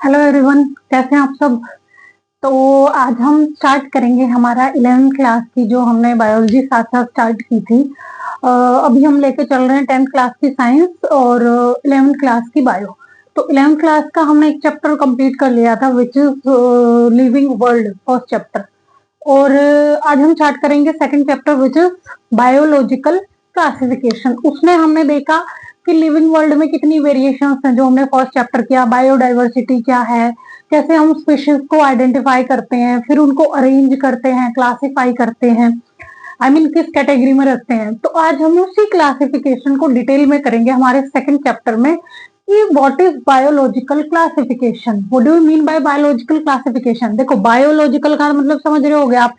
Hello everyone, कैसे हैं आप सब। तो आज हम स्टार्ट करेंगे हमारा 11th क्लास की, जो हमने बायोलॉजी साथ साथ स्टार्ट की थी। अभी हम लेके चल रहे हैं 10th क्लास की साइंस और 11th क्लास की बायो। तो 11th क्लास का हमने एक चैप्टर कंप्लीट कर लिया था, which is living world, first chapter. और आज हम स्टार्ट करेंगे second chapter, which is biological classification. उसमें हमने देखा कि लिविंग वर्ल्ड में कितनी वेरिएशंस हैं, जो हमने फर्स्ट चैप्टर किया। बायोडाइवर्सिटी क्या है, कैसे हम स्पीशीज को आइडेंटिफाई करते हैं, फिर उनको अरेंज करते हैं, क्लासिफाई करते हैं, किस कैटेगरी में रखते हैं। तो आज हम उसी क्लासिफिकेशन को डिटेल में करेंगे हमारे सेकंड चैप्टर में कि what is biological classification, what do you mean by biological classification. देखो, बायोलॉजिकल का मतलब समझ रहे होगे आप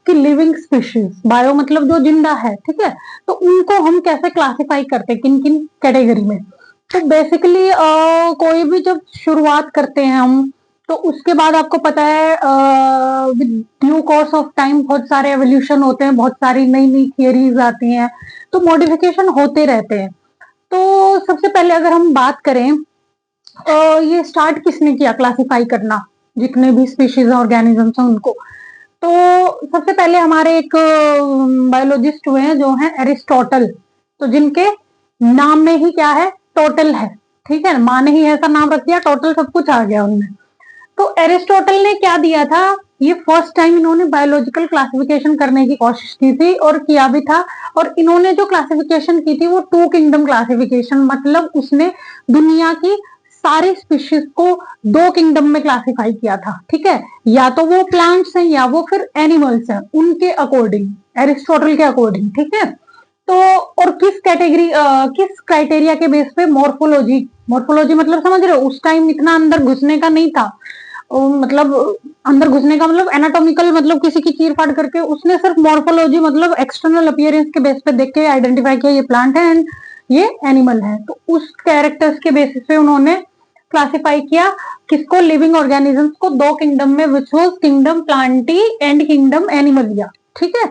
कि लिविंग स्पीशीज, बायो मतलब जो जिंदा है, ठीक है। तो उनको हम कैसे क्लासिफाई करते हैं, किन किन कैटेगरी में। तो बेसिकली कोई भी जब शुरुआत करते हैं हम, तो उसके बाद आपको पता है with due course of time बहुत सारे एवोल्यूशन होते हैं, बहुत सारी नई नई थियरीज आती हैं, तो मॉडिफिकेशन होते रहते हैं। तो सबसे पहले अगर हम बात करें, ये स्टार्ट किसने किया क्लासिफाई करना, जितने भी स्पीशीज ऑर्गेनिजम्स हैं उनको। तो सबसे पहले हमारे एक बायोलॉजिस्ट हुए हैं, जो हैं एरिस्टोटल। तो जिनके नाम में ही क्या है, टोटल है, ठीक है। माँ ने ही ऐसा नाम रख दिया, टोटल सब कुछ आ गया उनमें। तो एरिस्टोटल ने क्या दिया था, ये फर्स्ट टाइम इन्होंने बायोलॉजिकल क्लासिफिकेशन करने की कोशिश की थी और किया भी था। और इन्होंने जो क्लासिफिकेशन की थी वो टू किंगडम क्लासिफिकेशन, मतलब उसने दुनिया की सारी स्पीशीज को दो किंगडम में क्लासिफाई किया था, ठीक है। या तो वो प्लांट्स हैं या वो फिर एनिमल्स हैं, उनके अकॉर्डिंग, एरिस्टोटल के अकॉर्डिंग, ठीक है। तो और किस कैटेगरी, किस क्राइटेरिया के बेस पे, मॉर्फोलॉजी। मॉर्फोलॉजी मतलब समझ रहे हो, उस टाइम इतना अंदर घुसने का नहीं था, मतलब अंदर घुसने का मतलब एनाटॉमिकल, मतलब किसी की चीर फाड़ करके, उसने सिर्फ मॉर्फोलॉजी मतलब एक्सटर्नल अपीयरेंस के बेस पे देख के आइडेंटिफाई किया ये प्लांट है एंड ये एनिमल है। तो उस कैरेक्टर्स के बेसिस पे उन्होंने क्लासिफाई किया किसको, लिविंग ऑर्गेनिजम्स को, दो किंगडम में, which was kingdom Plantae and kingdom Animalia, ठीक है।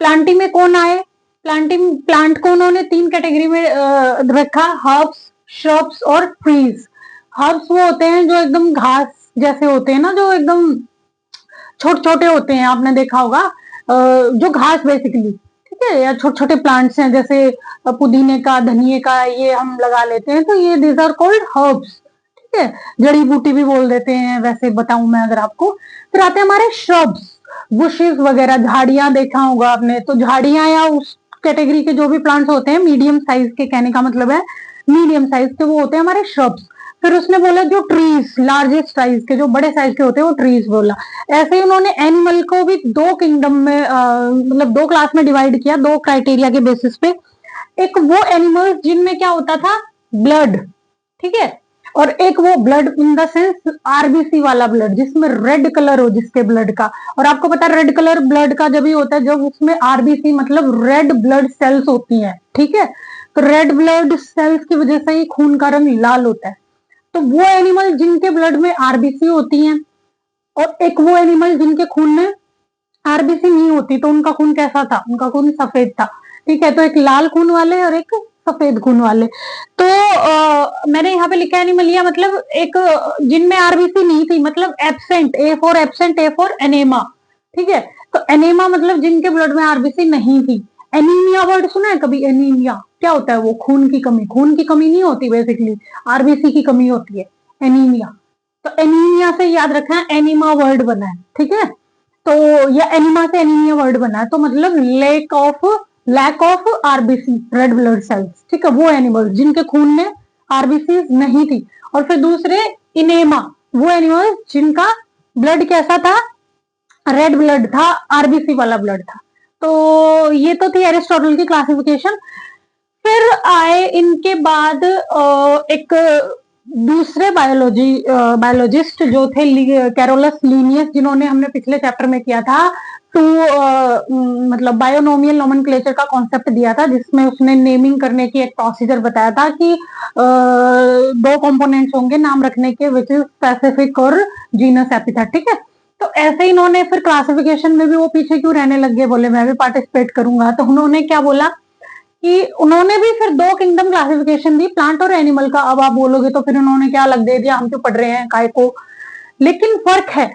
प्लांटी में कौन आए, प्लांट को उन्होंने तीन कैटेगरी में रखा, हर्ब्स, श्रब्स और ट्रीज। हर्ब्स वो होते हैं जो एकदम घास जैसे होते हैं ना, जो एकदम छोटे छोटे होते हैं, आपने देखा होगा, जो घास बेसिकली, ठीक है। या छोटे छोटे प्लांट्स हैं, जैसे पुदीने का, धनिए का, ये हम लगा लेते हैं, तो ये दीज आर कॉल्ड हर्ब्स, ठीक है। जड़ी बूटी भी बोल देते हैं, वैसे बताऊं मैं अगर आपको। फिर आते हैं हमारे श्रब्स, बुशेस वगैरह, झाड़ियां देखा होगा आपने। तो झाड़ियां या उस कैटेगरी के जो भी प्लांट्स होते हैं मीडियम साइज के, कहने का मतलब है मीडियम साइज के, वो होते हैं हमारे श्रब्स। फिर उसने बोला जो ट्रीज, लार्जेस्ट साइज के, जो बड़े साइज के होते हैं, वो ट्रीज बोला। ऐसे ही उन्होंने एनिमल को भी दो किंगडम में, मतलब दो क्लास में डिवाइड किया, दो क्राइटेरिया के बेसिस पे। एक वो एनिमल्स जिनमें क्या होता था, ब्लड, ठीक है। और एक वो blood in the sense RBC वाला ब्लड, जिसमें रेड कलर हो जिसके ब्लड का। और आपको पता है रेड कलर ब्लड का जब ही होता है जब उसमें आरबीसी मतलब रेड ब्लड सेल्स होती हैं, ठीक है। तो रेड ब्लड सेल्स की वजह से ही खून का रंग लाल होता है। तो वो एनिमल जिनके ब्लड में आरबीसी होती हैं, और एक वो एनिमल जिनके खून में आरबीसी नहीं होती, तो उनका खून कैसा था, उनका खून सफेद था, ठीक है। तो एक लाल खून वाले और एक सफेद खून वाले। तो मैंने यहाँ पे लिखा है एनिमलिया, मतलब एक जिनमें आरबीसी नहीं थी, मतलब absent, A for absent, A for enema, ठीक है। तो एनेमा मतलब जिनके ब्लड में आरबीसी नहीं थी। एनीमिया वर्ड सुना है कभी, एनीमिया क्या होता है, वो खून की कमी, खून की कमी नहीं होती बेसिकली, आरबीसी की कमी होती है, एनीमिया। तो एनीमिया से याद रखना, एनिमा वर्ड बना है, ठीक है। तो या एनिमा से एनीमिया वर्ड बना है, तो मतलब lack of RBC, red blood cells, ठीक है। वो एनिमल जिनके खून में आरबीसी नहीं थी। और फिर दूसरे इनेमा, वो एनिमल जिनका ब्लड कैसा था, रेड ब्लड था, आरबीसी वाला ब्लड था। तो ये तो थी एरिस्टोटल की क्लासिफिकेशन। फिर आए इनके बाद एक दूसरे बायोलॉजिस्ट जो थे, कैरोलस लीनियस, जिन्होंने हमने पिछले चैप्टर में किया था टू मतलब बायोनोमियल नोमेनक्लेचर का कॉन्सेप्ट दिया था, जिसमें उसने नेमिंग करने की एक प्रोसीजर बताया था कि दो कंपोनेंट्स होंगे नाम रखने के, विच इज स्पेसिफिक और जीनस एपिथेट, ठीक है। तो ऐसे इन्होंने फिर क्लासिफिकेशन में भी वो पीछे क्यों रहने लग गए, बोले मैं भी पार्टिसिपेट करूंगा। तो उन्होंने क्या बोला कि उन्होंने भी फिर दो किंगडम क्लासिफिकेशन दी, प्लांट और एनिमल का। अब आप बोलोगे तो फिर उन्होंने क्या अलग दे दिया, हम क्यों पढ़ रहे हैं काय को, लेकिन फर्क है।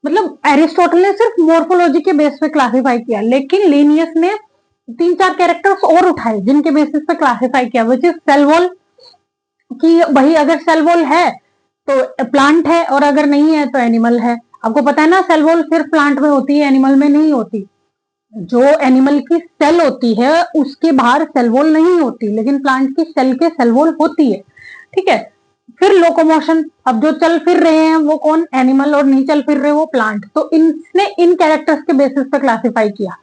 मतलब एरिस्टोटल ने सिर्फ मोर्फोलॉजी के बेस पे क्लासिफाई किया, लेकिन लीनियस ने 3-4 कैरेक्टर्स और उठाए जिनके बेसिस पे क्लासिफाई किया, विच इज सेल वॉल। कि भाई अगर सेल वॉल है तो प्लांट है, और अगर नहीं है तो एनिमल है। आपको पता है ना, सेल वॉल सिर्फ प्लांट में होती है, एनिमल में नहीं होती। जो एनिमल की सेल होती है उसके बाहर सेल वॉल नहीं होती, लेकिन प्लांट की सेल के सेल वॉल होती है। ठीक है। फिर लोकोमोशन, अब जो चल फिर रहे हैं वो कौन, एनिमल, और नहीं चल फिर रहे वो प्लांट। तो इसने इन कैरेक्टर्स के बेसिस पर क्लासिफाई किया।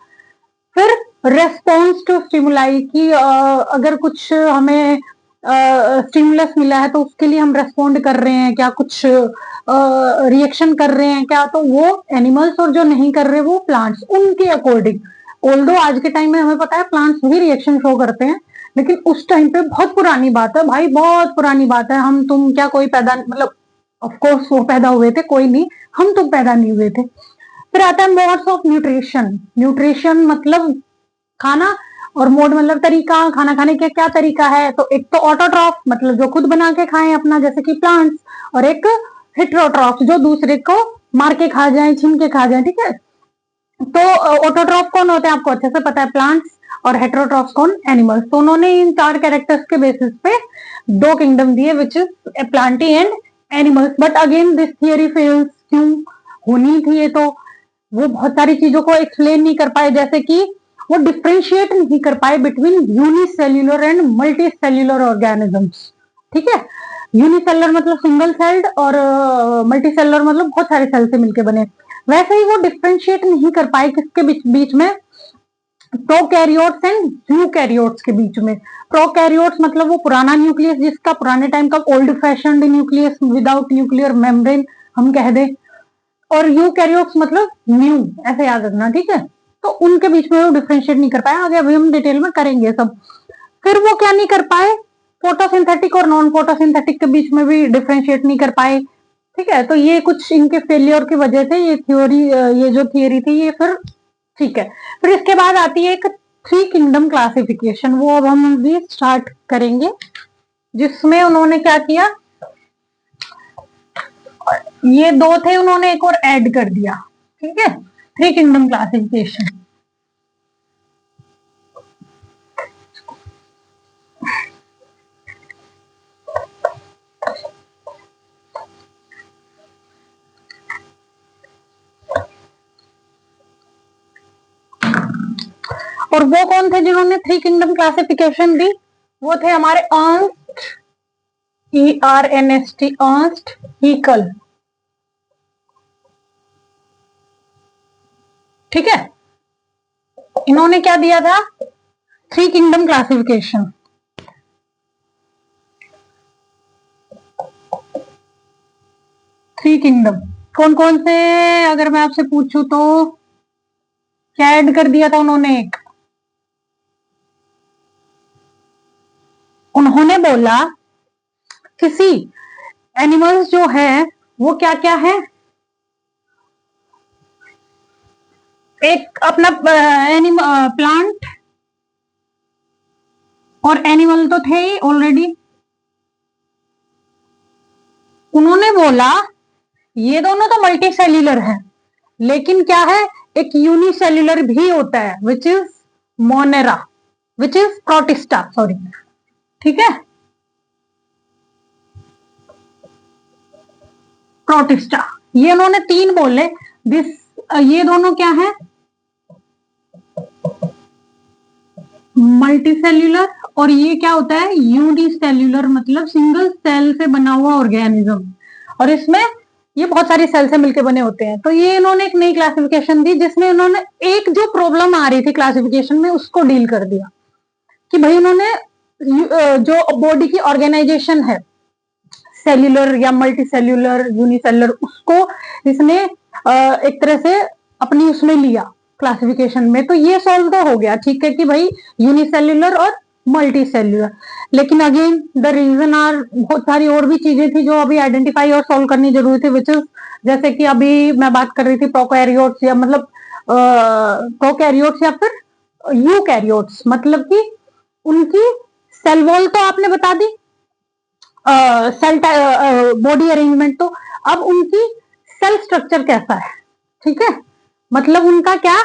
फिर रेस्पॉन्स टू स्टिमुलाई, की अगर कुछ हमें स्टिमुलस मिला है तो उसके लिए हम रेस्पॉन्ड कर रहे हैं क्या, कुछ रिएक्शन कर रहे हैं क्या, तो वो एनिमल्स, और जो नहीं कर रहे वो प्लांट्स, उनके अकॉर्डिंग। ऑल्दो आज के टाइम में हमें पता है प्लांट्स भी रिएक्शन शो करते हैं, लेकिन उस टाइम पे बहुत पुरानी बात है भाई, बहुत पुरानी बात है। हम तुम क्या कोई पैदा, मतलब ऑफकोर्स वो पैदा हुए थे, कोई नहीं, हम तुम पैदा नहीं हुए थे। फिर आता है मोड्स ऑफ न्यूट्रिशन। न्यूट्रिशन मतलब खाना, और मोड मतलब तरीका, खाना खाने का क्या तरीका है। तो एक तो ऑटोट्रॉफ, मतलब जो खुद बना के खाएं अपना, जैसे कि प्लांट्स, और एक हेट्रोट्रॉफ, जो दूसरे को मार के खा जाए, छीन के खा जाए। ठीक है। तो ऑटोट्रॉफ कौन होते हैं आपको अच्छे से पता है, प्लांट्स, और हेट्रोट्रॉफ कौन, एनिमल्स। तो उन्होंने इन 4 कैरेक्टर्स के बेसिस पे 2 किंगडम दिए, which is Plantae and animals. But again this theory fails. क्यों होनी थी ये, तो वो बहुत सारी चीजों को एक्सप्लेन नहीं कर पाए, जैसे कि वो डिफ्रेंशिएट नहीं कर पाए between unicellular and multi cellular organisms. ठीक है। यूनिसेलर मतलब सिंगल सेल्ड, और मल्टी सेलुलर मतलब बहुत सारे सेल से मिलकर बने। वैसे ही वो डिफ्रेंशिएट नहीं कर पाए किसके बीच में, प्रोकैरियोट्स एंड यूकैरियोट्स के बीच में। प्रोकैरियोट्स मतलब वो पुराना न्यूक्लियस, जिसका पुराने टाइम का old fashioned nucleus without nuclear membrane हम कह दें, और यूकैरियोट्स मतलब न्यू, ऐसे याद रखना। ठीक है। तो उनके बीच में वो डिफ्रेंशिएट नहीं कर पाया, आगे अभी हम डिटेल में करेंगे सब। फिर वो क्या नहीं कर पाए, फोटोसिंथेटिक और नॉन फोटोसिंथेटिक के बीच में भी डिफ्रेंशिएट नहीं कर पाए। ठीक है। तो ये कुछ इनके फेलियर की वजह से ये थ्योरी, ये जो थियरी थी ये फिर, ठीक है। फिर इसके बाद आती है एक 3 किंगडम क्लासिफिकेशन, वो अब हम भी स्टार्ट करेंगे, जिसमें उन्होंने क्या किया, ये 2 थे, उन्होंने एक और ऐड कर दिया। ठीक है। 3 किंगडम क्लासिफिकेशन। और वो कौन थे जिन्होंने 3 किंगडम क्लासिफिकेशन दी, वो थे हमारे अर्नस्ट, ERNST, अर्नस्ट हीकल। ठीक है। इन्होंने क्या दिया था, 3 किंगडम क्लासिफिकेशन। थ्री किंगडम कौन कौन से, अगर मैं आपसे पूछूं तो क्या ऐड कर दिया था उन्होंने, एक उन्होंने बोला किसी एनिमल्स जो है वो क्या क्या है, एक अपना प्लांट और एनिमल तो थे ही ऑलरेडी। उन्होंने बोला ये दोनों तो मल्टी सेल्यूलर है, लेकिन क्या है, एक यूनिसेल्युलर भी होता है, which is Monera, which is protista, sorry. ठीक है। प्रोटिस्टा, ये उन्होंने 3 बोले। दिस, ये दोनों क्या है, मल्टी सेल्यूलर, और ये क्या होता है, यूनिसेल्युलर मतलब सिंगल सेल से बना हुआ ऑर्गेनिज्म, और इसमें ये बहुत सारी सेल से मिलकर बने होते हैं। तो ये इन्होंने एक नई क्लासिफिकेशन दी, जिसमें उन्होंने एक जो प्रॉब्लम आ रही थी क्लासिफिकेशन में उसको डील कर दिया, कि भाई उन्होंने जो बॉडी की ऑर्गेनाइजेशन है, सेल्यूलर या मल्टी सेल्यूलर, यूनिसेल्युलर, उसको इसने एक तरह से अपनी उसमें लिया क्लासिफिकेशन में। तो ये सॉल्व तो हो गया, ठीक है, कि भाई यूनिसेल्युलर और मल्टी सेल्युलर। लेकिन अगेन द रीजन आर, बहुत सारी और भी चीजें थी जो अभी आइडेंटिफाई और सॉल्व करनी जरूरी थी, विच इज, जैसे कि अभी मैं बात कर रही थी प्रोकैरियोट्स, या मतलब प्रोकैरियोट्स या फिर यूकैरियोट्स, मतलब कि उनकी सेल वॉल तो आपने बता दी, सेल बॉडी अरेंजमेंट, तो अब उनकी सेल स्ट्रक्चर कैसा है, ठीक है, मतलब उनका क्या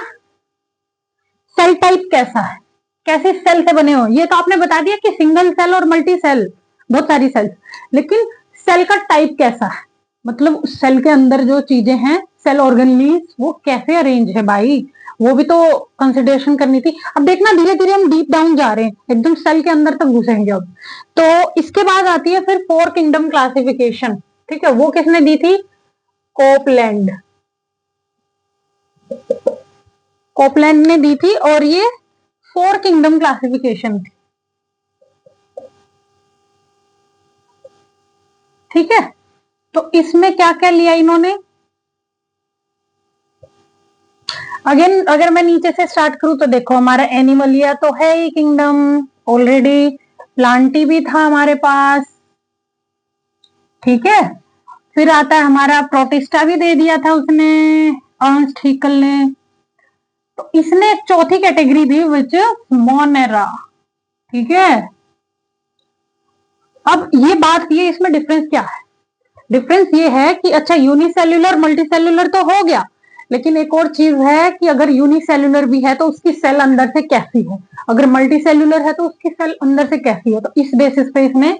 सेल टाइप कैसा है, कैसे सेल से बने हो, ये तो आपने बता दिया कि सिंगल सेल और मल्टी सेल, बहुत सारी सेल, लेकिन सेल का टाइप कैसा है, मतलब सेल के अंदर जो चीजें हैं, सेल ऑर्गेनलीज, वो कैसे अरेंज है भाई, वो भी तो कंसिडरेशन करनी थी। अब देखना धीरे धीरे हम डीप डाउन जा रहे हैं, एकदम सेल के अंदर तक घुसेंगे अब। तो इसके बाद आती है फिर 4 किंगडम क्लासिफिकेशन, ठीक है, वो किसने दी थी, कोपलैंड, कोपलैंड ने दी थी, और ये 4 किंगडम क्लासिफिकेशन थी, ठीक है। तो इसमें क्या क्या लिया इन्होंने, अगेन अगर मैं नीचे से स्टार्ट करूं तो देखो हमारा एनिमलिया तो है ही किंगडम ऑलरेडी, प्लांटी भी था हमारे पास, ठीक है, फिर आता है हमारा प्रोटिस्टा भी दे दिया था उसने, अर्नस्ट हैकेल ने। तो इसने एक चौथी कैटेगरी दी विच मोनेरा, ठीक है। अब ये बात, ये इसमें डिफरेंस क्या है, डिफरेंस ये है कि अच्छा यूनिसेल्युलर मल्टीसेल्युलर तो हो गया, लेकिन एक और चीज है कि अगर यूनिसेल्युलर भी है तो उसकी सेल अंदर से कैसी है, अगर मल्टीसेल्युलर है तो उसकी सेल अंदर से कैसी है। तो इस बेसिस पे इसने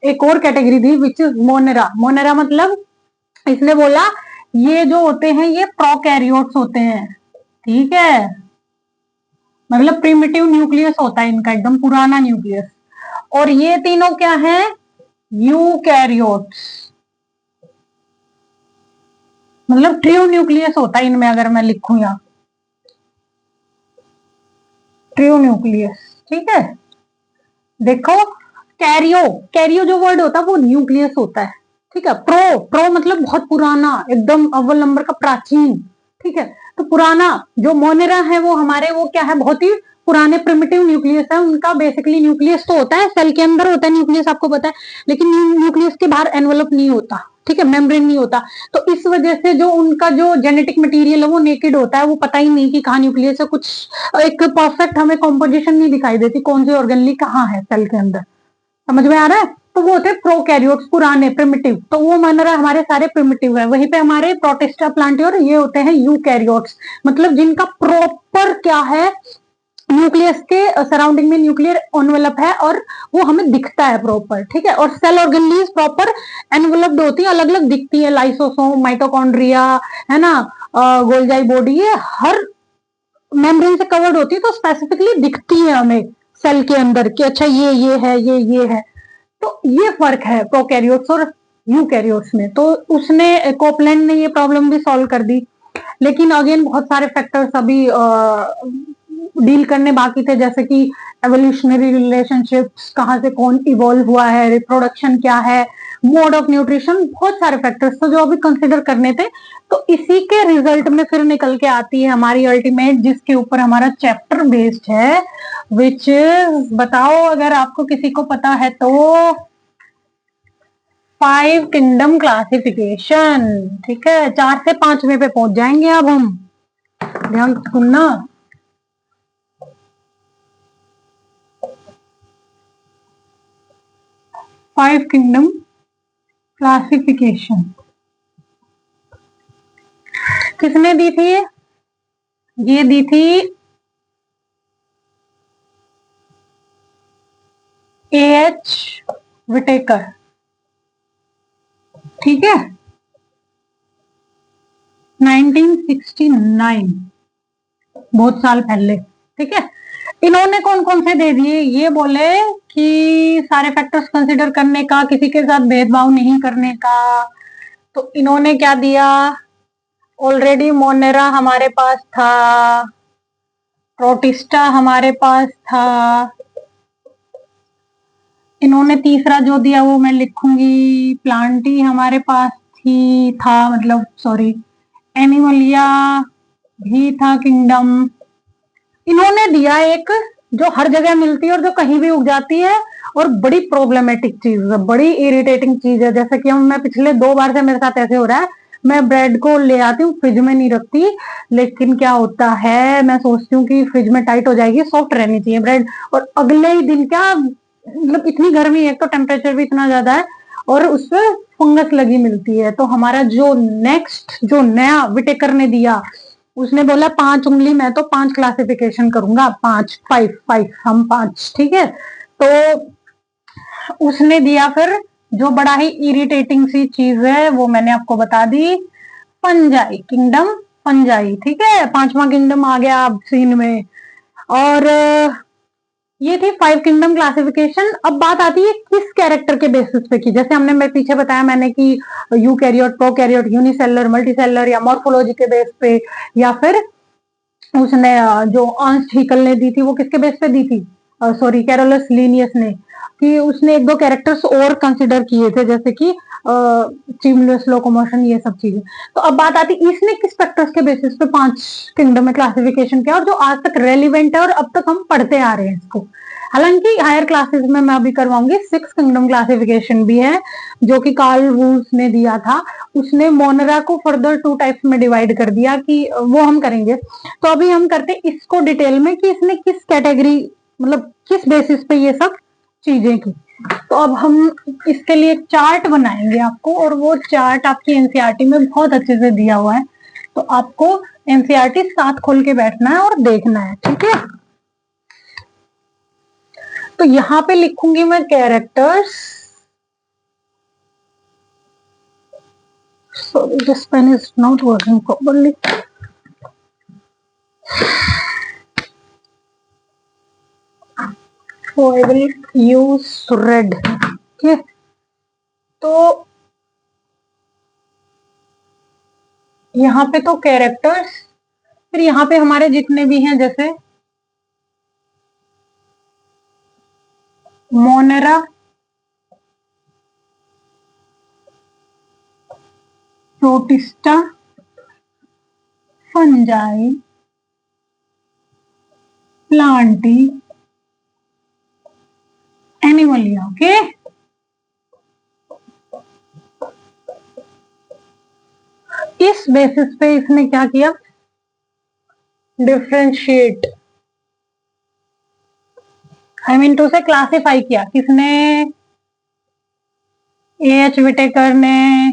एक और category the which is Monera. Monera मतलब इसने बोला ये जो होते हैं ये प्रोकैरियोट्स होते हैं, ठीक है, मतलब प्रिमिटिव न्यूक्लियस होता है इनका, एकदम पुराना न्यूक्लियस, और ये तीनों क्या है, यूकैरियोट्स, मतलब ट्रू न्यूक्लियस होता है इनमें, अगर मैं लिखूं यहाँ ट्रू न्यूक्लियस, ठीक है। देखो कैरियो, कैरियो जो वर्ड होता है वो न्यूक्लियस होता है, ठीक है। प्रो, प्रो मतलब बहुत पुराना, एकदम अव्वल नंबर का प्राचीन, ठीक है। तो पुराना जो मोनेरा है वो हमारे वो क्या है, बहुत ही पुराने प्रिमिटिव न्यूक्लियस है उनका। बेसिकली न्यूक्लियस तो होता है, सेल के अंदर होता है न्यूक्लियस, आपको पता है, लेकिन न्यूक्लियस के बाहर एनवेलप नहीं होता, ठीक है, मेम्ब्रेन नहीं होता। तो इस वजह से जो उनका जो जेनेटिक मटेरियल है वो नेकेड होता है, वो पता ही नहीं कि कहाँ न्यूक्लियस है, कुछ एक परफेक्ट हमें कॉम्पोजिशन नहीं दिखाई देती, कौन सी ऑर्गेनली कहाँ है सेल के अंदर, समझ में आ रहा है। तो वो होते हैं प्रोकैरियोट्स, पुराने प्रिमिटिव, तो वो मोनेरा हमारे सारे प्रिमिटिव है। वहीं पे हमारे प्रोटिस्टा, प्लांटी और ये होते हैं यूकैरियोट्स, मतलब जिनका प्रॉपर क्या है, न्यूक्लियस के सराउंडिंग में न्यूक्लियर एनवेलप है और वो हमें दिखता है प्रॉपर, ठीक है। और सेल ऑर्गेनलीज प्रॉपर एनवेलप्ड होती है, अलग अलग दिखती है, लाइसोसोम, माइटोकॉन्ड्रिया, है ना, गोल्जाई बॉडी, ये हर मेम्ब्रेन से कवर्ड होती है, तो स्पेसिफिकली दिखती है हमें सेल के अंदर कि अच्छा ये है, ये है। तो ये फर्क है प्रोकैरियोट्स और यूकैरियोट्स में। तो उसने कोपलैंड ने ये प्रॉब्लम भी सॉल्व कर दी, लेकिन अगेन बहुत सारे फैक्टर्स अभी डील करने बाकी थे, जैसे कि एवोल्यूशनरी रिलेशनशिप्स, कहाँ से कौन इवॉल्व हुआ है, रिप्रोडक्शन क्या है, मोड ऑफ न्यूट्रिशन, बहुत सारे फैक्टर्स थे जो अभी कंसिडर करने थे। तो इसी के रिजल्ट में फिर निकल के आती है हमारी अल्टीमेट, जिसके ऊपर हमारा चैप्टर बेस्ड है, विच बताओ अगर आपको किसी को पता है तो, 5 किंगडम क्लासिफिकेशन, ठीक है। 4 से 5वें पे पहुंच जाएंगे अब हम, ध्यान सुनना। 5 किंगडम क्लासिफिकेशन किसने दी थी, ये दी थी A.H. विटेकर, ठीक है, 1969, बहुत साल पहले, ठीक है। इन्होंने कौन कौन से दे दिए, ये बोले कि सारे फैक्टर्स कंसिडर करने का, किसी के साथ भेदभाव नहीं करने का। तो इन्होंने क्या दिया, ऑलरेडी मोनेरा हमारे पास था, प्रोटिस्टा हमारे पास था, इन्होंने तीसरा जो दिया वो मैं लिखूंगी, प्लांटी हमारे पास थी, था मतलब सॉरी, एनिमलिया भी था किंगडम। इन्होंने दिया एक जो हर जगह मिलती है और जो कहीं भी उग जाती है, और बड़ी प्रॉब्लमेटिक चीज है, बड़ी इरिटेटिंग चीज है, जैसे कि हम, मैं पिछले 2 बार से मेरे साथ ऐसे हो रहा है, मैं ब्रेड को ले आती हूँ, फ्रिज में नहीं रखती, लेकिन क्या होता है मैं सोचती हूँ कि फ्रिज में टाइट हो जाएगी, सॉफ्ट रहनी चाहिए ब्रेड, और अगले ही दिन क्या मतलब इतनी गर्मी है, एक तो टेम्परेचर भी इतना ज्यादा है और उसमें फंगस लगी मिलती है। तो हमारा जो नेक्स्ट जो नया विटेकर ने दिया, उसने बोला 5 उंगली, मैं तो 5 क्लासिफिकेशन करूंगा, 5 5 5 हम 5, ठीक है। तो उसने दिया फिर जो बड़ा ही इरिटेटिंग सी चीज है वो मैंने आपको बता दी, फंजाई किंगडम, फंजाई, ठीक है, 5वां किंगडम आ गया अब सीन में। और ये थी 5 किंगडम क्लासिफिकेशन। अब बात आती है किस कैरेक्टर के बेसिस पे की, जैसे हमने मैं पीछे बताया मैंने कि यूकैरियोट, प्रोकैरियोट, यूनिसेलुलर, मल्टीसेलुलर या मॉर्फोलॉजी के बेस पे, या फिर उसने जो अर्नस्ट हैकेल ने दी थी वो किसके बेस पे दी थी, सॉरी कैरोलस लिनियस ने, कि उसने एक दो कैरेक्टर्स और कंसिडर किए थे जैसे कि स्टिमुलस, लोकोमोशन, ये सब चीजें। तो अब बात आती इसने किस फैक्टर्स के बेसिस पे 5 किंगडम में क्लासिफिकेशन किया और जो आज तक रेलिवेंट है और अब तक हम पढ़ते आ रहे हैं इसको। हालांकि हायर क्लासेस में मैं अभी करवाऊंगी 6 किंगडम क्लासिफिकेशन भी है जो कि कार्ल वुल्फ ने दिया था। उसने मोनरा को फर्दर 2 टाइप्स में डिवाइड कर दिया, कि वो हम करेंगे। तो अभी हम करते इसको डिटेल में कि इसने किस कैटेगरी मतलब किस बेसिस पे ये सब चीजें की। तो अब हम इसके लिए एक चार्ट बनाएंगे आपको, और वो चार्ट आपकी एनसीईआरटी में बहुत अच्छे से दिया हुआ है, तो आपको एनसीईआरटी साथ खोल के बैठना है और देखना है, ठीक है। तो यहां पे लिखूंगी मैं characters, sorry this pen is not working properly, so I will use red, okay। तो यहाँ पे तो कैरेक्टर्स, फिर यहाँ पे हमारे जितने भी हैं जैसे Monera, protista, fungi, Plantae, Animalia, okay. इस बेसिस पे इसने क्या किया, डिफ्रेंशिएट, आई मीन टू से क्लासिफाई किया, किसने, एच विटेकर ने,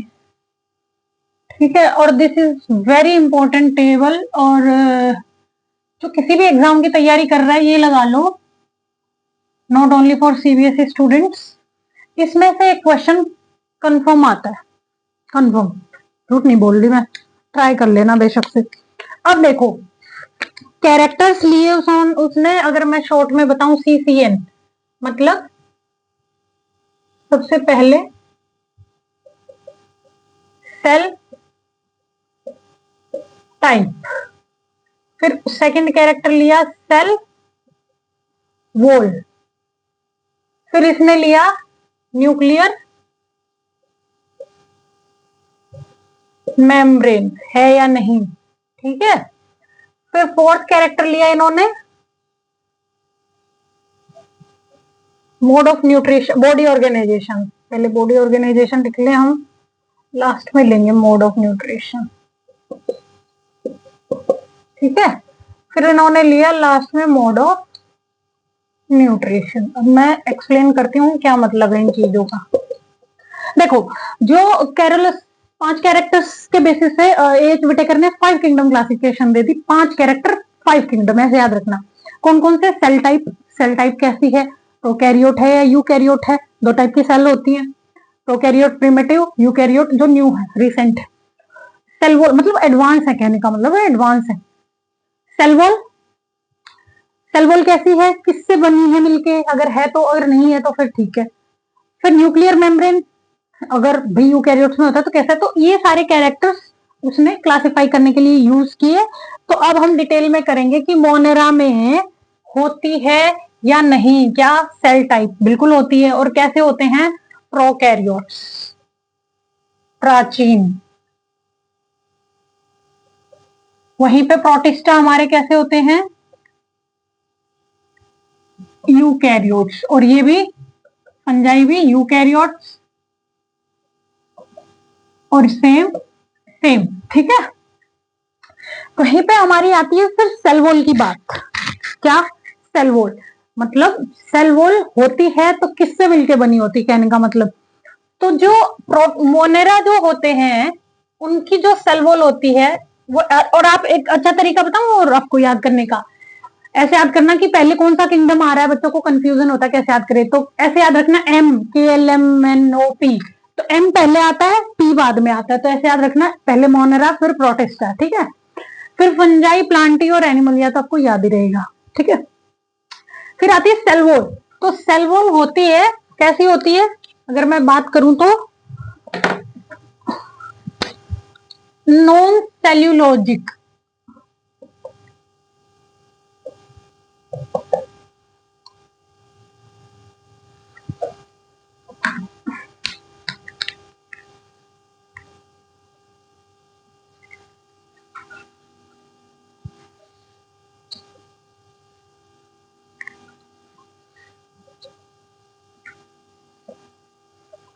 ठीक है। और this is very important table, और जो किसी भी एग्जाम की तैयारी कर रहा है ये लगा लो, not only for CBSE students. इसमें से एक क्वेश्चन कंफर्म आता है, कंफर्म, झूठ नहीं बोल रही मैं, ट्राई कर लेना बेशक से। अब देखो कैरेक्टर्स लिए उसने, अगर मैं शॉर्ट में बताऊं सीसीएन, मतलब सबसे पहले सेल टाइप, फिर सेकंड कैरेक्टर लिया सेल वॉल, फिर इसने लिया न्यूक्लियर मेम्ब्रेन है या नहीं, ठीक है। फिर फोर्थ कैरेक्टर लिया इन्होंने mode of nutrition, body organisation, पहले बॉडी ऑर्गेनाइजेशन लिख ले हम, लास्ट में लेंगे मोड ऑफ न्यूट्रिशन, ठीक है। फिर इन्होंने लिया लास्ट में मोड ऑफ न्यूट्रिशन। अब मैं एक्सप्लेन करती हूँ क्या मतलब है इन चीजों का। देखो जो कैरोलस 5 कैरेक्टर्स के बेसिस से एच विटेकर ने 5 किंगडम क्लासिफिकेशन दे दी, 5 कैरेक्टर 5 किंगडम, ऐसे याद रखना। कौन कौन से, सेल टाइप, सेल टाइप कैसी है, प्रोकैरियोट है या यूकैरियोट है, 2 टाइप की सेल होती है, प्रोकैरियोट प्रिमिटिव, यूकैरियोट जो न्यू है, रिसेंट है। सेल वॉल मतलब एडवांस है, कहने का मतलब है एडवांस है। सेल वॉल, सेल वॉल कैसी है, किससे बनी है मिलके, अगर है तो, अगर नहीं है तो फिर ठीक है। फिर न्यूक्लियर मेम्ब्रेन, अगर भी यूकैरियोट्स में होता है तो कैसा है। तो ये सारे कैरेक्टर्स उसने क्लासिफाई करने के लिए यूज किए। तो अब हम डिटेल में करेंगे कि मोनेरा में होती है या नहीं क्या सेल टाइप, बिल्कुल होती है, और कैसे होते हैं, प्रोकैरियोट्स, प्राचीन। वहीं पे प्रोटिस्टा हमारे कैसे होते हैं, यूकैरियोट्स, और ये भी फंजाई भी यूकैरियोट्स, और सेम सेम, ठीक है। कहीं पे हमारी आती है फिर सेल वॉल की बात। क्या? सेल वॉल मतलब सेल वॉल होती है तो किससे मिलके बनी होती, कहने का मतलब तो जो मोनेरा जो होते हैं उनकी जो सेल वॉल होती है वो, और आप एक अच्छा तरीका बताऊं और आपको याद करने का, ऐसे याद करना कि पहले कौन सा किंगडम आ रहा है, बच्चों को कंफ्यूजन होता है कैसे याद करें, तो ऐसे याद रखना MKLMNOP, तो M पहले आता है, P बाद में आता है, तो ऐसे याद रखना पहले मोनेरा फिर प्रोटिस्टा, ठीक है। फिर फंजाई, प्लांटी और एनिमलिया तो आपको याद ही रहेगा, ठीक है। फिर आती है सेल वॉल। तो सेल वॉल होती है, कैसी होती है अगर मैं बात करूं तो नॉन सेल्यूलोजिक,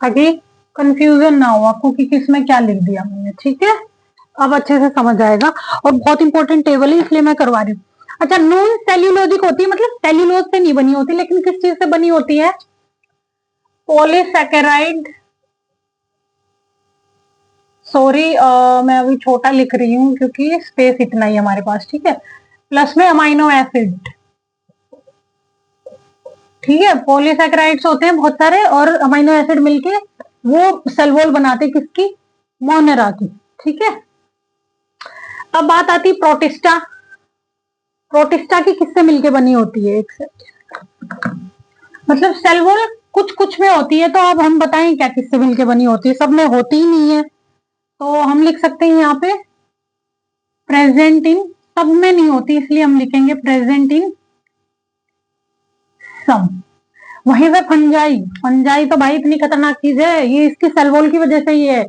ताकि कंफ्यूजन ना हो आपको कि किसमें क्या लिख दिया मैंने, ठीक है। अब अच्छे से समझ आएगा और बहुत इंपॉर्टेंट टेबल है इसलिए मैं करवा रही हूँ। अच्छा, नॉन सेल्यूलोजिक होती है मतलब सेल्यूलोज से नहीं बनी होती, लेकिन किस चीज से बनी होती है? पॉलीसैकेराइड, सॉरी मैं अभी छोटा लिख रही हूँ क्योंकि स्पेस इतना ही हमारे पास, ठीक है। प्लस में अमाइनो एसिड, ठीक है। पॉलीसैकेराइड्स होते हैं बहुत सारे और अमाइनो एसिड मिलके वो सेल वॉल बनाते हैं किसकी? मोनेरा की, ठीक है। अब बात आती प्रोटिस्टा। प्रोटिस्टा की किससे मिलके बनी होती है? एक सेकंड, मतलब सेल वॉल कुछ कुछ में होती है, तो अब हम बताएं क्या किससे मिलके बनी होती है? सब में होती ही नहीं है, तो हम लिख सकते हैं यहाँ पे प्रेजेंट इन, सब में नहीं होती इसलिए हम लिखेंगे प्रेजेंट इन सम। वहीं पे फंजाई, फंजाई तो भाई इतनी खतरनाक चीज है, ये इसकी सेल वॉल की वजह से ही है,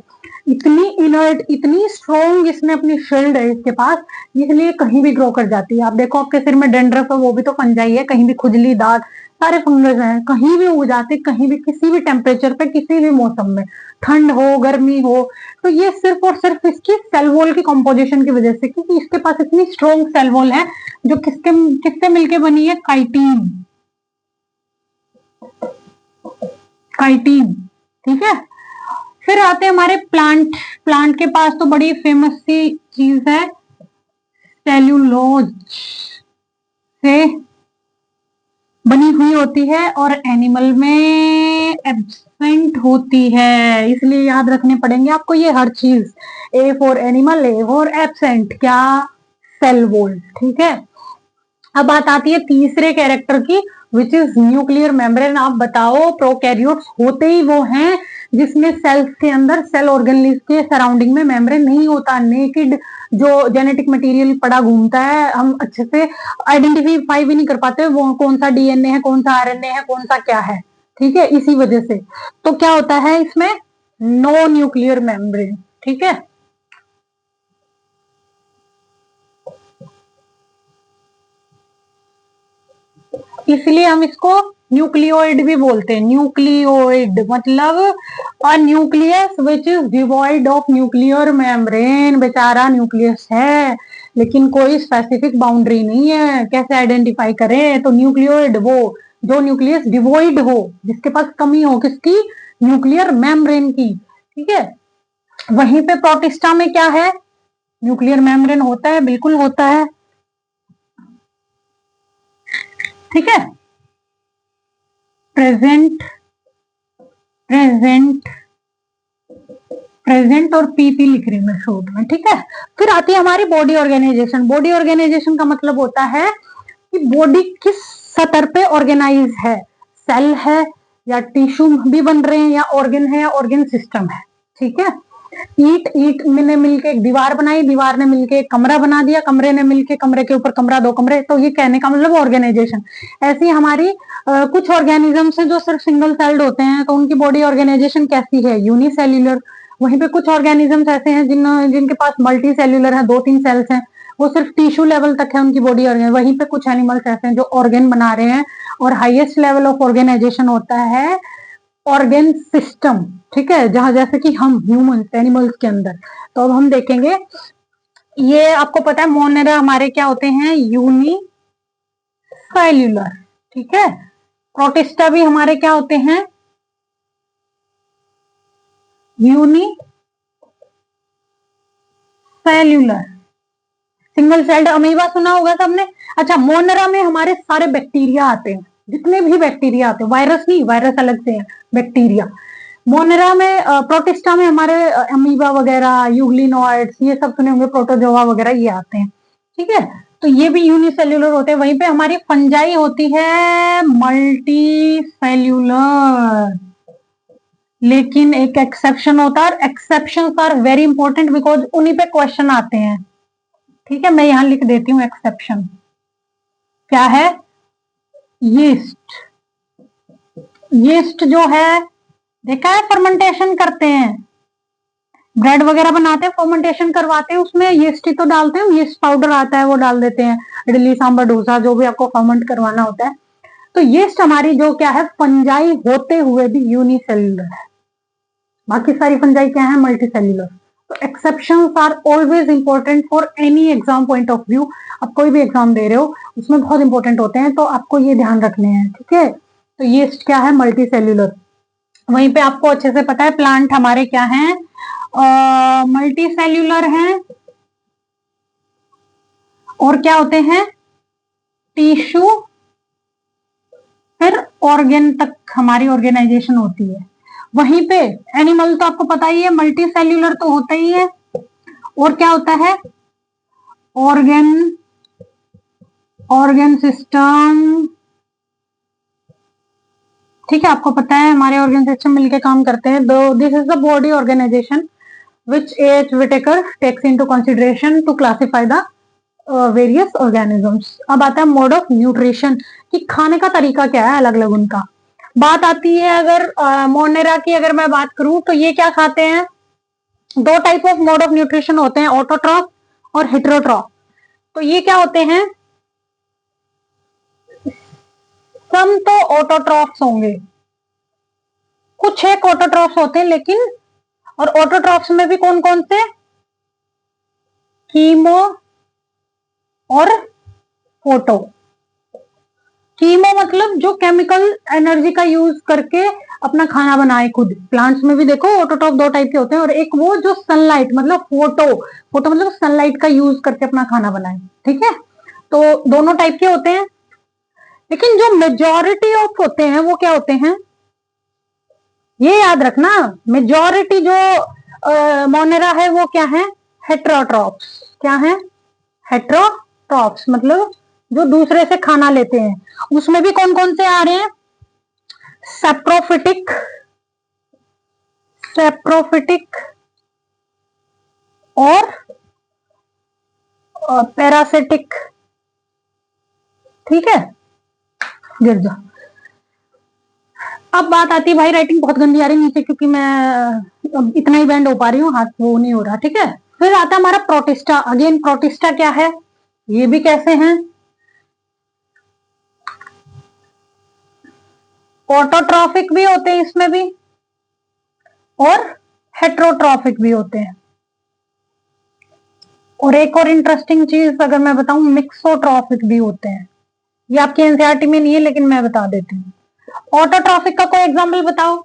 इतनी इनर्ट इतनी स्ट्रॉन्ग इसमें अपनी शील्ड है इसके पास, इसलिए कहीं भी ग्रो कर जाती है। आप देखो आपके सिर में डेंड्रफ है वो भी तो फंजाई है, कहीं भी खुजली दाग सारे फंगस हैं, कहीं भी उग जाते, कहीं भी किसी भी टेम्परेचर पे किसी भी मौसम में, ठंड हो गर्मी हो, तो ये सिर्फ और सिर्फ इसकी सेल वॉल की कंपोजिशन की वजह से, क्योंकि इसके पास इतनी स्ट्रॉन्ग सेल वॉल है जो किसके किससे मिलके बनी है? काइटिन, काइटिन, ठीक है। फिर आते हैं हमारे प्लांट। प्लांट के पास तो बड़ी फेमस सी चीज है, सेल्यूलोज से बनी हुई होती है और एनिमल में एब्सेंट होती है, इसलिए याद रखने पड़ेंगे आपको ये हर चीज। A for animal, A for absent, क्या? सेल वॉल, ठीक है। अब बात आती है तीसरे कैरेक्टर की, विच इज न्यूक्लियर मेम्ब्रेन। आप बताओ, प्रोकैरियोट्स होते ही वो हैं जिसमें सेल्स के अंदर, सेल ऑर्गेनल्स के सराउंडिंग में मेम्ब्रेन नहीं होता, नेकेड जो जेनेटिक मटेरियल पड़ा घूमता है, हम अच्छे से आइडेंटिफाई भी नहीं कर पाते वो कौन सा डीएनए है, कौन सा आरएनए है, कौन सा क्या है, ठीक है। इसी वजह से तो क्या होता है इसमें? नो न्यूक्लियर मेम्ब्रेन, ठीक है। इसलिए हम इसको न्यूक्लियोइड भी बोलते हैं। न्यूक्लियोइड मतलब a nucleus which is devoid of nuclear membrane. बेचारा न्यूक्लियस है लेकिन कोई स्पेसिफिक बाउंड्री नहीं है, कैसे आइडेंटिफाई करें? तो न्यूक्लियोइड वो जो न्यूक्लियस डिवॉइड हो, जिसके पास कमी हो किसकी? न्यूक्लियर मेम्ब्रेन की, ठीक है। वहीं पे प्रोटिस्टा में क्या है? न्यूक्लियर मेम्ब्रेन होता है, बिल्कुल होता है, ठीक है। प्रेजेंट, प्रेजेंट, प्रेजेंट और पीपी लिख रही हूँ मैं शॉर्ट में, ठीक है। फिर आती है हमारी बॉडी ऑर्गेनाइजेशन। बॉडी ऑर्गेनाइजेशन का मतलब होता है कि बॉडी किस स्तर पे ऑर्गेनाइज है, सेल है या टिश्यू भी बन रहे हैं या ऑर्गन है या ऑर्गन सिस्टम है, ठीक है। ईट, ईट ने मिलके एक दीवार बनाई, दीवार ने मिलके एक कमरा बना दिया, कमरे ने मिलके कमरे के ऊपर कमरा, दो कमरे, तो ये कहने का मतलब ऑर्गेनाइजेशन। ऐसी हमारी कुछ ऑर्गेनिजम्स हैं जो सिर्फ सिंगल सेल्ड होते हैं, तो उनकी बॉडी ऑर्गेनाइजेशन कैसी है? यूनिसेल्यूलर। वहीं पे कुछ ऑर्गेनिजम्स ऐसे हैं जिनके पास मल्टी सेल्यूलर है, 2-3 सेल्स हैं, वो सिर्फ टिश्यू लेवल तक है उनकी बॉडी ऑर्गेन। वहीं पे कुछ एनिमल्स ऐसे हैं जो ऑर्गन बना रहे हैं और हाईएस्ट लेवल ऑफ ऑर्गेनाइजेशन होता है ऑर्गेन सिस्टम, ठीक है, जहां जैसे कि हम ह्यूमन एनिमल्स के अंदर। तो अब हम देखेंगे, ये आपको पता है मोनेरा हमारे क्या होते हैं, यूनिसेल्युलर, ठीक है। प्रोटिस्टा भी हमारे क्या होते हैं, यूनिसेल्युलर। सिंगल सेल्ड अमीबा सुना होगा सबने। अच्छा, मोनेरा में हमारे सारे बैक्टीरिया आते हैं, जितने भी बैक्टीरिया आते हैं, वायरस नहीं, वायरस अलग से है, बैक्टीरिया। मोनेरा में प्रोटिस्टा में हमारे अमीबा वगैरह, यूग्लिनोइड्स, ये सब सुने होंगे, प्रोटोजोआ वगैरह ये आते हैं, ठीक है। तो ये भी यूनिसेल्युलर होते हैं। वहीं पे हमारी फंजाई होती है मल्टी सेल्यूलर, लेकिन एक एक्सेप्शन होता है, और exception are very important because उन्हीं पे क्वेश्चन आते हैं, ठीक है। मैं यहां लिख देती हूँ एक्सेप्शन क्या है। यीस्ट, यीस्ट जो है, देखा है फर्मेंटेशन करते हैं, ब्रेड वगैरह बनाते हैं, फर्मेंटेशन करवाते हैं, उसमें यीस्ट ही तो डालते हैं, यीस्ट पाउडर आता है वो डाल देते हैं, इडली सांभर डोसा जो भी आपको फर्मेंट करवाना होता है। तो यीस्ट हमारी जो क्या है, फंजाई होते हुए भी यूनिसेल्युलर है, बाकी सारी फंजाई क्या है, मल्टीसेल्युलर। तो exceptions are always important for any exam point of view. आप कोई भी एग्जाम दे रहे हो उसमें बहुत इंपॉर्टेंट होते हैं, तो आपको ये ध्यान रखने हैं, ठीक है। तो यीस्ट क्या है, मल्टीसेल्युलर। वहीं पे आपको अच्छे से पता है प्लांट हमारे क्या हैं, मल्टी सेल्यूलर हैं, और क्या होते हैं, टिश्यू, फिर ऑर्गेन तक हमारी ऑर्गेनाइजेशन होती है। वहीं पे एनिमल तो आपको पता ही है, मल्टी सेल्यूलर तो होता ही है, और क्या होता है, ऑर्गेन, ऑर्गेन सिस्टम, ठीक है। आपको पता है हमारे ऑर्गेन सिस्टम मिलके काम करते हैं। This is the body organisation which A.H. Whitaker takes into consideration to classify the various organisms। अब आता है मोड ऑफ न्यूट्रिशन, कि खाने का तरीका क्या है अलग अलग उनका। बात आती है अगर मोनेरा की अगर मैं बात करूं तो ये क्या खाते हैं, दो type of mode of nutrition होते हैं, ऑटोट्रॉफ और हेटेरोट्रॉफ। तो ये क्या होते हैं, सम तो ऑटोट्रॉफ्स होंगे, कुछ एक ऑटोट्रॉफ्स होते हैं, लेकिन और ऑटोट्रॉफ्स में भी कौन कौन से, कीमो और फोटो। कीमो मतलब जो केमिकल एनर्जी का यूज करके अपना खाना बनाए खुद। प्लांट्स में भी देखो ऑटोट्रॉफ दो टाइप के होते हैं, और एक वो जो सनलाइट मतलब फोटो, फोटो मतलब सनलाइट का यूज करके अपना खाना बनाए, ठीक है। तो दोनों टाइप के होते हैं, लेकिन जो मेजॉरिटी ऑफ होते हैं वो क्या होते हैं, ये याद रखना, मेजॉरिटी जो मोनेरा है वो क्या है, हेट्रोट्रॉप्स। क्या है, हेट्रोट्रॉप्स मतलब जो दूसरे से खाना लेते हैं। उसमें भी कौन कौन से आ रहे हैं, सेप्रोफिटिक, सेप्रोफिटिक और पैरासिटिक, ठीक है। गिर जा। अब बात आती है, भाई राइटिंग बहुत गंदी आ रही है नीचे, क्योंकि मैं अब इतना ही बैंड हो पा रही हूँ, हाथ वो नहीं हो रहा, ठीक है। फिर आता है हमारा प्रोटिस्टा। अगेन प्रोटिस्टा क्या है, ये भी कैसे हैं, ऑटोट्रॉफिक भी होते हैं इसमें भी, और हेट्रोट्रॉफिक भी होते हैं। और एक और इंटरेस्टिंग चीज अगर मैं बताऊं, मिक्सोट्रॉफिक भी होते हैं। ये आपकी एनसीईआरटी में नहीं है, लेकिन मैं बता देती हूँ। ऑटोट्रॉफिक का कोई एग्जांपल बताओ,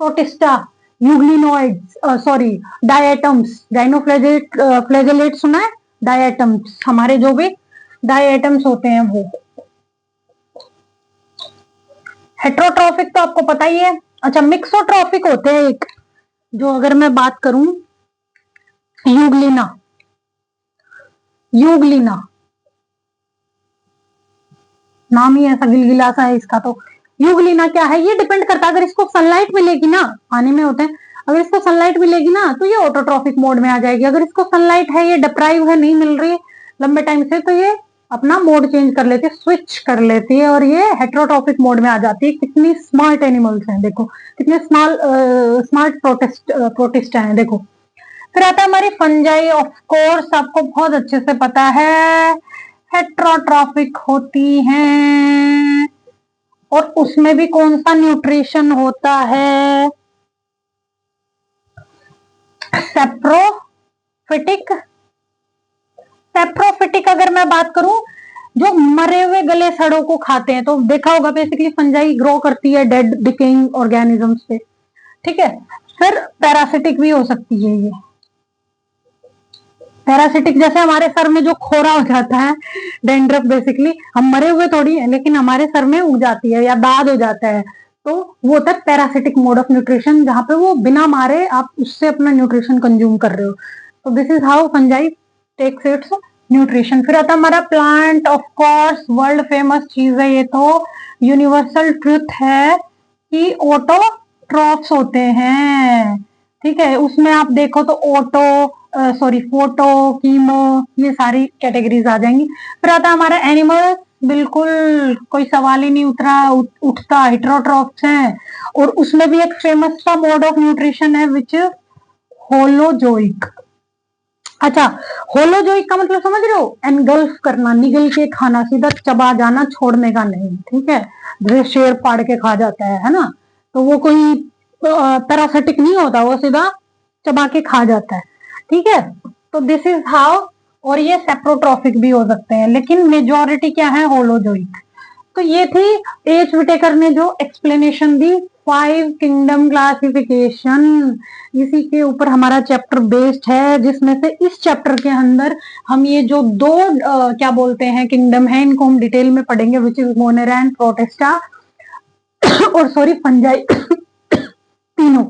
protista, euglenoids, sorry diatoms, डाइनोफ्लैजेलेट, flagellate सुना है, डायटम्स हमारे जो भी डायटम्स होते हैं वो। हेट्रोट्रॉफिक तो आपको पता ही है। अच्छा, मिक्सोट्रॉफिक होते हैं एक, जो अगर मैं बात करूं, यूग्लिना, यूग्लिना नाम ही ऐसा गिलगिला सा है इसका। तो यूग्लिना क्या है, ये डिपेंड करता है, अगर इसको सनलाइट मिलेगी ना, पानी में होते हैं, अगर इसको सनलाइट मिलेगी ना तो ये ऑटोट्रॉफिक मोड में आ जाएगी। अगर इसको सनलाइट है, ये डिप्राइव है, नहीं मिल रही लंबे टाइम से, तो ये अपना मोड चेंज कर लेती है, स्विच कर लेती है, और ये हेट्रोट्रॉफिक मोड में आ जाती है। कितनी स्मार्ट एनिमल्स हैं देखो, कितने स्मार्ट प्रोटिस्ट हैं देखो। फिर आता है हमारी फंजाई, ऑफ कोर्स आपको बहुत अच्छे से पता है हेट्रोट्रॉफिक होती हैं, और उसमें भी कौन सा न्यूट्रिशन होता है? सेप्रोफिटिक। सेप्रोफिटिक अगर मैं बात करूं, जो मरे हुए गले सड़ों को खाते हैं, तो देखा होगा बेसिकली फंजाई ग्रो करती है डेड डिकेइंग ऑर्गेनिजम्स पे, ठीक है। फिर पैरासिटिक भी हो सकती है ये। पैरासिटिक जैसे हमारे सर में जो खोरा हो जाता है, डेंड्रफ, बेसिकली हम मरे हुए थोड़ी है, लेकिन हमारे सर में उग जाती है या दाद हो जाता है, तो वो होता है पैरासिटिक मोड ऑफ न्यूट्रिशन, जहां पे वो बिना मारे आप उससे अपना न्यूट्रिशन कंज्यूम कर रहे हो। तो this is how fungi takes its nutrition. फिर आता है हमारा plant. Of course world famous चीज है ये, तो यूनिवर्सल ट्रुथ है कि ऑटोट्रॉफ्स होते हैं, ठीक है। उसमें आप देखो तो फोटो, कीमो, ये सारी कैटेगरीज आ जाएंगी। फिर आता है हमारा एनिमल्स, बिल्कुल कोई सवाल ही नहीं उठता, हेटेरोट्रॉफ्स हैं। और उसमें भी एक फेमस सा मोड ऑफ न्यूट्रिशन है विच होलोजोइक। अच्छा, होलोजोइक का मतलब समझ रहे हो? एनगल्फ करना, निगल के खाना, सीधा चबा जाना, छोड़ने का नहीं, ठीक है। जैसे शेर फाड़ के खा जाता है ना, तो वो कोई पैरासिटिक नहीं होता, वो सीधा चबा के खा जाता है, ठीक है। तो दिस इज हाउ। और ये सेप्रोट्रॉफिक भी हो सकते हैं, लेकिन मेजोरिटी क्या है? होलोजोइक। तो ये थी एच विटेकर ने जो एक्सप्लेनेशन दी, 5 किंगडम क्लासिफिकेशन। इसी के ऊपर हमारा चैप्टर बेस्ड है, जिसमें से इस चैप्टर के अंदर हम ये जो दो क्या बोलते हैं किंगडम है, इनको हम डिटेल में पढ़ेंगे, which is Monera and Protista और सॉरी फंजाई तीनों।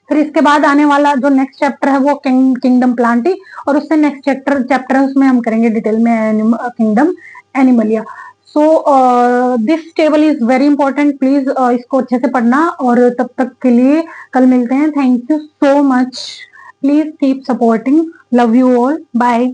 फिर इसके बाद आने वाला जो नेक्स्ट चैप्टर है वो किंगडम प्लांटी, और उससे नेक्स्ट चैप्टर है उसमें हम करेंगे डिटेल में kingdom Animalia. So this table is very important, please इसको अच्छे से पढ़ना। और तब तक के लिए कल मिलते हैं। Thank you so much, please keep supporting, love you all, bye.